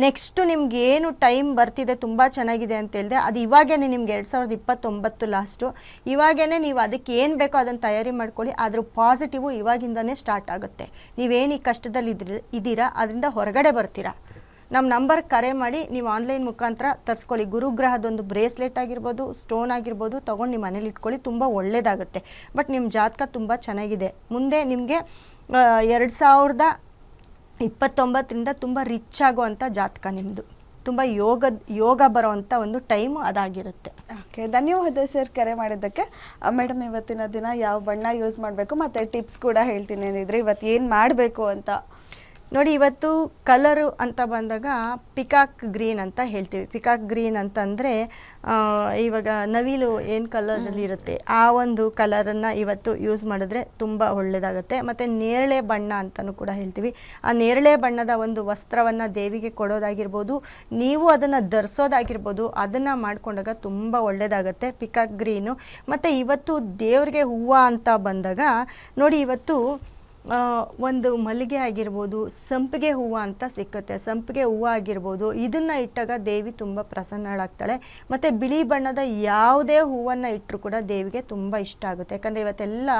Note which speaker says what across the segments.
Speaker 1: Next ನಿಮ್ಗೆ ಏನು time ಬರ್ತಿದೆ ತುಂಬ ಚೆನ್ನಾಗಿದೆ ಅಂತ ಹೇಳಿದೆ, ಅದು ಇವಾಗೇನೆ ನಿಮ್ಗೆ 2029 ಲಾಸ್ಟು. ಇವಾಗೇನೆ ನೀವು ಅದಕ್ಕೆ ಏನು ಬೇಕೋ ಅದನ್ನು ತಯಾರಿ ಮಾಡ್ಕೊಳ್ಳಿ. ಅದ್ರ ಪಾಸಿಟಿವು ಇವಾಗಿಂದನೇ ಸ್ಟಾರ್ಟ್ ಆಗುತ್ತೆ. ನೀವೇನು ಈ ಕಷ್ಟದಲ್ಲಿ ಇದ್ದೀರಾ ಅದರಿಂದ ಹೊರಗಡೆ ಬರ್ತೀರಾ. ನಮ್ಮ ನಂಬರ್ಗೆ ಕರೆ ಮಾಡಿ ನೀವು ಆನ್ಲೈನ್ ಮುಖಾಂತರ ತರಿಸ್ಕೊಳ್ಳಿ. ಗುರುಗ್ರಹದೊಂದು ಬ್ರೇಸ್ಲೆಟ್ ಆಗಿರ್ಬೋದು, ಸ್ಟೋನ್ ಆಗಿರ್ಬೋದು ತೊಗೊಂಡು ನಿಮ್ಮ ಮನೇಲಿ ಇಟ್ಕೊಳ್ಳಿ, ತುಂಬ ಒಳ್ಳೆಯದಾಗುತ್ತೆ. ಬಟ್ ನಿಮ್ಮ ಜಾತಕ ತುಂಬ ಚೆನ್ನಾಗಿದೆ. ಮುಂದೆ ನಿಮಗೆ 2029ರಿಂದ ತುಂಬ ರಿಚ್ ಆಗುವಂಥ ಜಾತಕ ನಿಮ್ಮದು. ತುಂಬ ಯೋಗ ಬರೋವಂಥ ಒಂದು ಟೈಮು ಅದಾಗಿರುತ್ತೆ.
Speaker 2: ಓಕೆ, ಧನ್ಯವಾದ ಸರ್ ಕರೆ ಮಾಡಿದ್ದಕ್ಕೆ. ಮೇಡಮ್, ಇವತ್ತಿನ ದಿನ ಯಾವ ಬಣ್ಣ ಯೂಸ್ ಮಾಡಬೇಕು ಮತ್ತು ಟಿಪ್ಸ್ ಕೂಡ ಹೇಳ್ತೀನಿ ಅಂದಿದ್ರೆ, ಇವತ್ತು ಏನು ಮಾಡಬೇಕು ಅಂತ
Speaker 1: ನೋಡಿ. ಇವತ್ತು ಕಲರು ಅಂತ ಬಂದಾಗ ಪಿಕಾಕ್ ಗ್ರೀನ್ ಅಂತ ಹೇಳ್ತೀವಿ. ಪಿಕಾಕ್ ಗ್ರೀನ್ ಅಂತಂದರೆ ಇವಾಗ ನವಿಲು ಏನು ಕಲರಲ್ಲಿ ಇರುತ್ತೆ ಆ ಒಂದು ಕಲರನ್ನು ಇವತ್ತು ಯೂಸ್ ಮಾಡಿದ್ರೆ ತುಂಬ ಒಳ್ಳೆಯದಾಗುತ್ತೆ. ಮತ್ತು ನೇರಳೆ ಬಣ್ಣ ಅಂತಲೂ ಕೂಡ ಹೇಳ್ತೀವಿ. ಆ ನೇರಳೆ ಬಣ್ಣದ ಒಂದು ವಸ್ತ್ರವನ್ನು ದೇವಿಗೆ ಕೊಡೋದಾಗಿರ್ಬೋದು, ನೀವು ಅದನ್ನು ಧರಿಸೋದಾಗಿರ್ಬೋದು, ಅದನ್ನು ಮಾಡಿಕೊಂಡಾಗ ತುಂಬ ಒಳ್ಳೆಯದಾಗುತ್ತೆ ಪಿಕಾಕ್ ಗ್ರೀನು. ಮತ್ತು ಇವತ್ತು ದೇವರಿಗೆ ಹೂವು ಅಂತ ಬಂದಾಗ ನೋಡಿ, ಇವತ್ತು ಒಂದು ಮಲ್ಲಿಗೆ ಆಗಿರ್ಬೋದು, ಸಂಪಿಗೆ ಹೂವು ಅಂತ ಸಿಕ್ಕುತ್ತೆ. ಸಂಪಿಗೆ ಹೂವು ಆಗಿರ್ಬೋದು, ಇದನ್ನು ಇಟ್ಟಾಗ ದೇವಿ ತುಂಬ ಪ್ರಸನ್ನಳಾಗ್ತಾಳೆ. ಮತ್ತು ಬಿಳಿ ಬಣ್ಣದ ಯಾವುದೇ ಹೂವನ್ನು ಇಟ್ಟರು ಕೂಡ ದೇವಿಗೆ ತುಂಬ ಇಷ್ಟ ಆಗುತ್ತೆ. ಯಾಕಂದರೆ ಇವತ್ತೆಲ್ಲ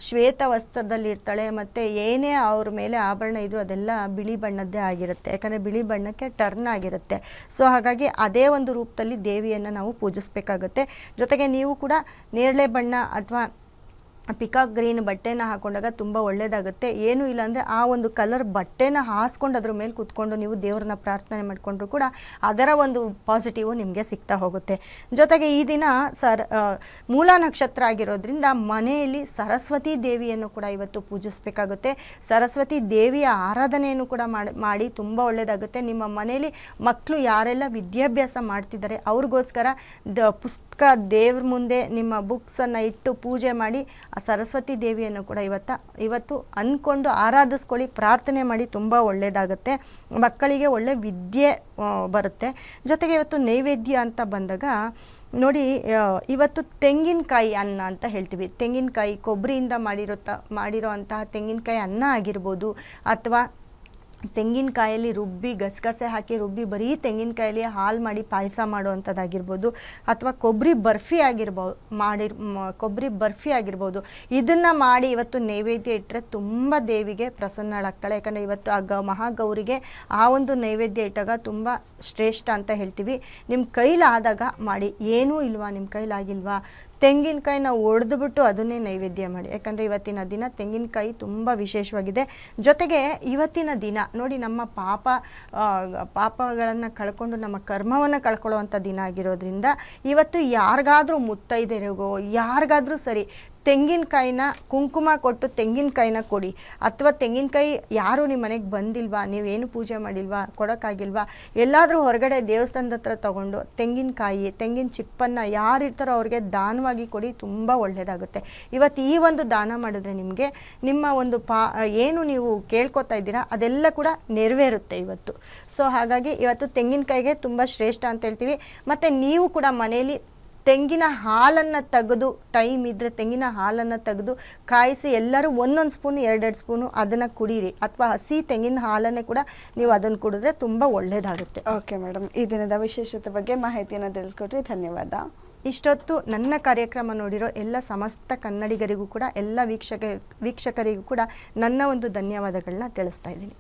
Speaker 1: ಶ್ವೇತ ವಸ್ತ್ರದಲ್ಲಿ ಇರ್ತಾಳೆ. ಮತ್ತು ಏನೇ ಅವ್ರ ಮೇಲೆ ಆಭರಣ ಇದ್ದರೂ ಅದೆಲ್ಲ ಬಿಳಿ ಬಣ್ಣದ್ದೇ ಆಗಿರುತ್ತೆ. ಯಾಕಂದರೆ ಬಿಳಿ ಬಣ್ಣಕ್ಕೆ ಟರ್ನ್ ಆಗಿರುತ್ತೆ. ಸೊ ಹಾಗಾಗಿ ಅದೇ ಒಂದು ರೂಪದಲ್ಲಿ ದೇವಿಯನ್ನು ನಾವು ಪೂಜಿಸಬೇಕಾಗುತ್ತೆ. ಜೊತೆಗೆ ನೀವು ಕೂಡ ನೇರಳೆ ಬಣ್ಣ ಅಥವಾ ಪಿಕಾಕ್ ಗ್ರೀನ್ ಬಟ್ಟೆನ ಹಾಕೊಂಡಾಗ ತುಂಬ ಒಳ್ಳೆಯದಾಗುತ್ತೆ. ಏನೂ ಇಲ್ಲ ಅಂದರೆ ಆ ಒಂದು ಕಲರ್ ಬಟ್ಟೆನ ಹಾಸ್ಕೊಂಡು ಅದ್ರ ಮೇಲೆ ಕೂತ್ಕೊಂಡು ನೀವು ದೇವ್ರನ್ನ ಪ್ರಾರ್ಥನೆ ಮಾಡಿಕೊಂಡ್ರು ಕೂಡ ಅದರ ಒಂದು ಪಾಸಿಟಿವು ನಿಮಗೆ ಸಿಗ್ತಾ ಹೋಗುತ್ತೆ. ಜೊತೆಗೆ ಈ ದಿನ ಮೂಲ ನಕ್ಷತ್ರ ಆಗಿರೋದ್ರಿಂದ ಮನೆಯಲ್ಲಿ ಸರಸ್ವತಿ ದೇವಿಯನ್ನು ಕೂಡ ಇವತ್ತು ಪೂಜಿಸಬೇಕಾಗುತ್ತೆ. ಸರಸ್ವತಿ ದೇವಿಯ ಆರಾಧನೆಯನ್ನು ಕೂಡ ಮಾಡಿ ತುಂಬ ಒಳ್ಳೆಯದಾಗುತ್ತೆ. ನಿಮ್ಮ ಮನೆಯಲ್ಲಿ ಮಕ್ಕಳು ಯಾರೆಲ್ಲ ವಿದ್ಯಾಭ್ಯಾಸ ಮಾಡ್ತಿದ್ದಾರೆ ಅವ್ರಿಗೋಸ್ಕರ ಪುಸ್ತಕ ದೇವ್ರ ಮುಂದೆ ನಿಮ್ಮ ಬುಕ್ಸನ್ನು ಇಟ್ಟು ಪೂಜೆ ಮಾಡಿ ಆ ಸರಸ್ವತಿ ದೇವಿಯನ್ನು ಕೂಡ ಇವತ್ತು ಅಂದ್ಕೊಂಡು ಆರಾಧಿಸ್ಕೊಳ್ಳಿ, ಪ್ರಾರ್ಥನೆ ಮಾಡಿ, ತುಂಬ ಒಳ್ಳೆಯದಾಗುತ್ತೆ. ಮಕ್ಕಳಿಗೆ ಒಳ್ಳೆ ವಿದ್ಯೆ ಬರುತ್ತೆ. ಜೊತೆಗೆ ಇವತ್ತು ನೈವೇದ್ಯ ಅಂತ ಬಂದಾಗ ನೋಡಿ, ಇವತ್ತು ತೆಂಗಿನಕಾಯಿ ಅನ್ನ ಅಂತ ಹೇಳ್ತೀವಿ. ತೆಂಗಿನಕಾಯಿ ಕೊಬ್ಬರಿಯಿಂದ ಮಾಡಿರೋ ಅಂತಹ ತೆಂಗಿನಕಾಯಿ ಅನ್ನ ಆಗಿರ್ಬೋದು, ಅಥವಾ ತೆಂಗಿನಕಾಯಲ್ಲಿ ರುಬ್ಬಿ ಗಸಗಸೆ ಹಾಕಿ ರುಬ್ಬಿ ಬರೀ ತೆಂಗಿನಕಾಯಲ್ಲಿ ಹಾಲು ಮಾಡಿ ಪಾಯಸ ಮಾಡುವಂಥದ್ದಾಗಿರ್ಬೋದು, ಅಥವಾ ಕೊಬ್ಬರಿ ಬರ್ಫಿ ಆಗಿರ್ಬೋದು. ಇದನ್ನು ಮಾಡಿ ಇವತ್ತು ನೈವೇದ್ಯ ಇಟ್ಟರೆ ತುಂಬ ದೇವಿಗೆ ಪ್ರಸನ್ನಳಾಗ್ತಾಳೆ. ಯಾಕಂದರೆ ಇವತ್ತು ಮಹಾಗೌರಿಗೆ ಆ ಒಂದು ನೈವೇದ್ಯ ಇಟ್ಟಾಗ ತುಂಬ ಶ್ರೇಷ್ಠ ಅಂತ ಹೇಳ್ತೀವಿ. ನಿಮ್ಮ ಕೈಲಾದಾಗ ಮಾಡಿ. ಏನೂ ಇಲ್ವಾ, ನಿಮ್ಮ ಕೈಲಾಗಿಲ್ವಾ, ತೆಂಗಿನಕಾಯಿನ ಒಡೆದುಬಿಟ್ಟು ಅದನ್ನೇ ನೈವೇದ್ಯ ಮಾಡಿ. ಯಾಕಂದರೆ ಇವತ್ತಿನ ದಿನ ತೆಂಗಿನಕಾಯಿ ತುಂಬ ವಿಶೇಷವಾಗಿದೆ. ಜೊತೆಗೆ ಇವತ್ತಿನ ದಿನ ನೋಡಿ, ನಮ್ಮ ಪಾಪಗಳನ್ನು ಕಳ್ಕೊಂಡು ನಮ್ಮ ಕರ್ಮವನ್ನು ಕಳ್ಕೊಳ್ಳುವಂಥ ದಿನ ಆಗಿರೋದ್ರಿಂದ ಇವತ್ತು ಯಾರಿಗಾದ್ರೂ ಮುತ್ತೈದೆರಿಗೋ ಯಾರಿಗಾದ್ರೂ ಸರಿ ತೆಂಗಿನಕಾಯಿನ ಕುಂಕುಮ ಕೊಟ್ಟು ತೆಂಗಿನಕಾಯಿನ ಕೊಡಿ. ಅಥವಾ ತೆಂಗಿನಕಾಯಿ ಯಾರು ನಿಮ್ಮ ಮನೆಗೆ ಬಂದಿಲ್ವಾ, ನೀವೇನು ಪೂಜೆ ಮಾಡಿಲ್ವಾ, ಕೊಡೋಕ್ಕಾಗಿಲ್ವಾ, ಎಲ್ಲಾದರೂ ಹೊರಗಡೆ ದೇವಸ್ಥಾನದ ಹತ್ರ ತೊಗೊಂಡು ತೆಂಗಿನ ಚಿಪ್ಪನ್ನು ಯಾರಿರ್ತಾರೋ ಅವ್ರಿಗೆ ದಾನವಾಗಿ ಕೊಡಿ. ತುಂಬ ಒಳ್ಳೆಯದಾಗುತ್ತೆ. ಇವತ್ತು ಈ ಒಂದು ದಾನ ಮಾಡಿದ್ರೆ ನಿಮಗೆ ನಿಮ್ಮ ಒಂದು ಏನು ನೀವು ಕೇಳ್ಕೊತಾ ಇದ್ದೀರಾ ಅದೆಲ್ಲ ಕೂಡ ನೆರವೇರುತ್ತೆ ಇವತ್ತು. ಸೊ ಹಾಗಾಗಿ ಇವತ್ತು ತೆಂಗಿನಕಾಯಿಗೆ ತುಂಬ ಶ್ರೇಷ್ಠ ಅಂತ ಹೇಳ್ತೀವಿ. ಮತ್ತು ನೀವು ಕೂಡ ಮನೆಯಲ್ಲಿ ತೆಂಗಿನ ಹಾಲನ್ನು ತೆಗೆದು, ಟೈಮ್ ಇದ್ದರೆ ತೆಂಗಿನ ಹಾಲನ್ನು ತೆಗೆದು ಕಾಯಿಸಿ ಎಲ್ಲರೂ ಒಂದೊಂದು ಸ್ಪೂನು 2 ಸ್ಪೂನು ಅದನ್ನು ಕುಡೀರಿ. ಅಥವಾ ಹಸಿ ತೆಂಗಿನ ಹಾಲನ್ನೇ ಕೂಡ ನೀವು ಅದನ್ನು ಕುಡಿದ್ರೆ ತುಂಬ ಒಳ್ಳೆಯದಾಗುತ್ತೆ.
Speaker 2: ಓಕೆ ಮೇಡಮ್, ಈ ದಿನದ ವಿಶೇಷತೆ ಬಗ್ಗೆ ಮಾಹಿತಿಯನ್ನು ತಿಳಿಸ್ಕೊಟ್ರಿ, ಧನ್ಯವಾದ.
Speaker 1: ಇಷ್ಟೊತ್ತು ನನ್ನ ಕಾರ್ಯಕ್ರಮ ನೋಡಿರೋ ಎಲ್ಲ ಸಮಸ್ತ ಕನ್ನಡಿಗರಿಗೂ ಕೂಡ, ಎಲ್ಲ ವೀಕ್ಷಕರಿಗೂ ಕೂಡ ನನ್ನ ಒಂದು ಧನ್ಯವಾದಗಳನ್ನ ತಿಳಿಸ್ತಾ ಇದ್ದೀನಿ.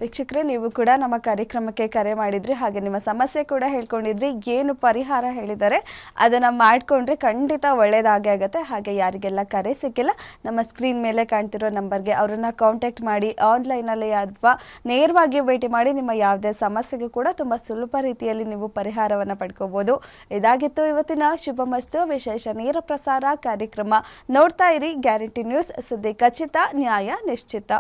Speaker 2: ವೀಕ್ಷಕರೇ, ನೀವು ಕೂಡ ನಮ್ಮ ಕಾರ್ಯಕ್ರಮಕ್ಕೆ ಕರೆ ಮಾಡಿದ್ರಿ, ಹಾಗೆ ನಿಮ್ಮ ಸಮಸ್ಯೆ ಕೂಡ ಹೇಳ್ಕೊಂಡಿದ್ರಿ. ಏನು ಪರಿಹಾರ ಹೇಳಿದ್ದಾರೆ ಅದನ್ನು ಮಾಡಿಕೊಂಡ್ರೆ ಖಂಡಿತ ಒಳ್ಳೆಯದಾಗೇ ಆಗುತ್ತೆ. ಹಾಗೆ ಯಾರಿಗೆಲ್ಲ ಕರೆ ಸಿಕ್ಕಿಲ್ಲ, ನಮ್ಮ ಸ್ಕ್ರೀನ್ ಮೇಲೆ ಕಾಣ್ತಿರೋ ನಂಬರ್ಗೆ ಅವರನ್ನು ಕಾಂಟ್ಯಾಕ್ಟ್ ಮಾಡಿ, ಆನ್ಲೈನಲ್ಲಿ ಅಥವಾ ನೇರವಾಗಿ ಭೇಟಿ ಮಾಡಿ ನಿಮ್ಮ ಯಾವುದೇ ಸಮಸ್ಯೆಗೂ ಕೂಡ ತುಂಬ ಸುಲಭ ರೀತಿಯಲ್ಲಿ ನೀವು ಪರಿಹಾರವನ್ನು ಪಡ್ಕೋಬೋದು. ಇದಾಗಿತ್ತು ಇವತ್ತಿನ ಶುಭಮಸ್ತು ವಿಶೇಷ ನೇರ ಪ್ರಸಾರ ಕಾರ್ಯಕ್ರಮ. ನೋಡ್ತಾ ಇರಿ ಗ್ಯಾರಂಟಿ ನ್ಯೂಸ್, ಸುದ್ದಿ ಖಚಿತ, ನ್ಯಾಯ ನಿಶ್ಚಿತ.